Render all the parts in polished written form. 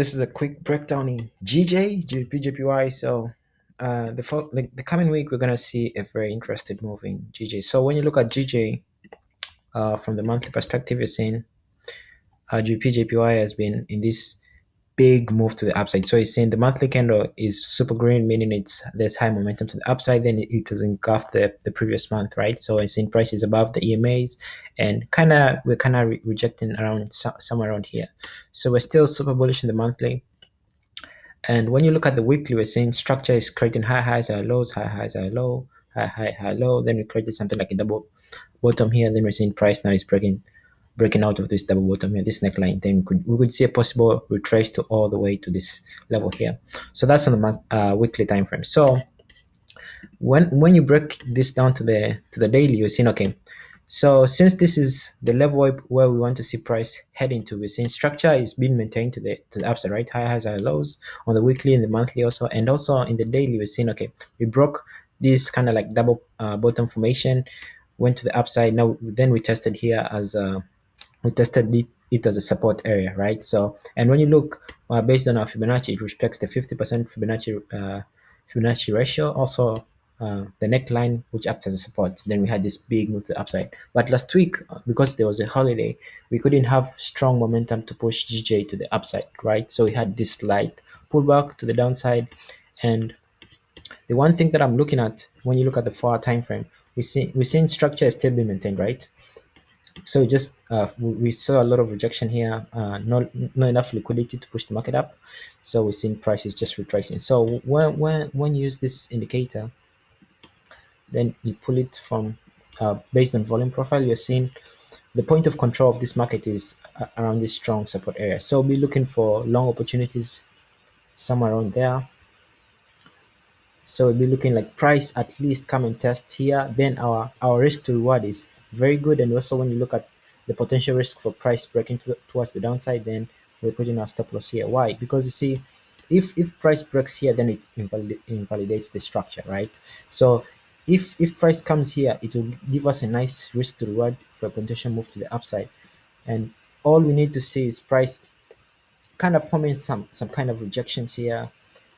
This is a quick breakdown in GJPY. So the coming week we're gonna see a very interesting move in GJ. So when you look at GJ from the monthly perspective, you're seeing GPJPY has been in this big move to the upside. So it's saying the monthly candle is super green, meaning there's high momentum to the upside. Then it has engulfed the previous month, right? So it's in prices above the EMAs, and we're kind of rejecting around somewhere around here. So we're still super bullish in the monthly. And when you look at the weekly, we're seeing structure is creating high highs, high lows, high highs, high low, high high, high low. Then we created something like a double bottom here. Then we're seeing price now is breaking out of this double bottom here, this neckline. Then we could see a possible retrace to all the way to this level here. So that's on the weekly time frame. So when you break this down to the daily, you're seeing okay. So since this is the level where we want to see price heading to, we're seeing structure is being maintained to the upside, right? High highs, high lows on the weekly and the monthly also, and also in the daily, we're seeing okay, we broke this kind of like double bottom formation, went to the upside. Now then we tested here as we tested it as a support area, right? So, and when you look based on our Fibonacci, it respects the 50% Fibonacci ratio. Also, the neckline, which acts as a support. Then we had this big move to the upside. But last week, because there was a holiday, we couldn't have strong momentum to push GJ to the upside, right? So we had this slight pullback to the downside. And the one thing that I'm looking at when you look at the 4-hour time frame, we're seeing structure is still being maintained, right? So just we saw a lot of rejection here, not enough liquidity to push the market up. So we're seeing prices just retracing. So when you use this indicator, then you pull it from based on volume profile, you're seeing the point of control of this market is around this strong support area. So be looking for long opportunities somewhere around there. So we'll be looking like price at least come and test here. Then our risk to reward is very good. And also when you look at the potential risk for price breaking towards the downside, then we're putting our stop loss here. Why? Because you see, if price breaks here, then it invalidates the structure, right? So if price comes here, it will give us a nice risk to reward for a potential move to the upside. And all we need to see is price kind of forming some kind of rejections here,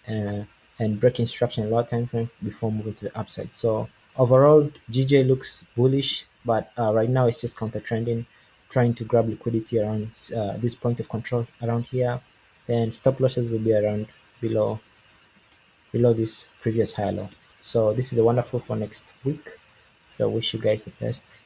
uh, and breaking structure in a lower time frame before moving to the upside. So overall, GJ looks bullish, but right now it's just counter trending, trying to grab liquidity around this point of control around here. Then stop losses will be around below this previous high low. So this is a wonderful for next week. So wish you guys the best.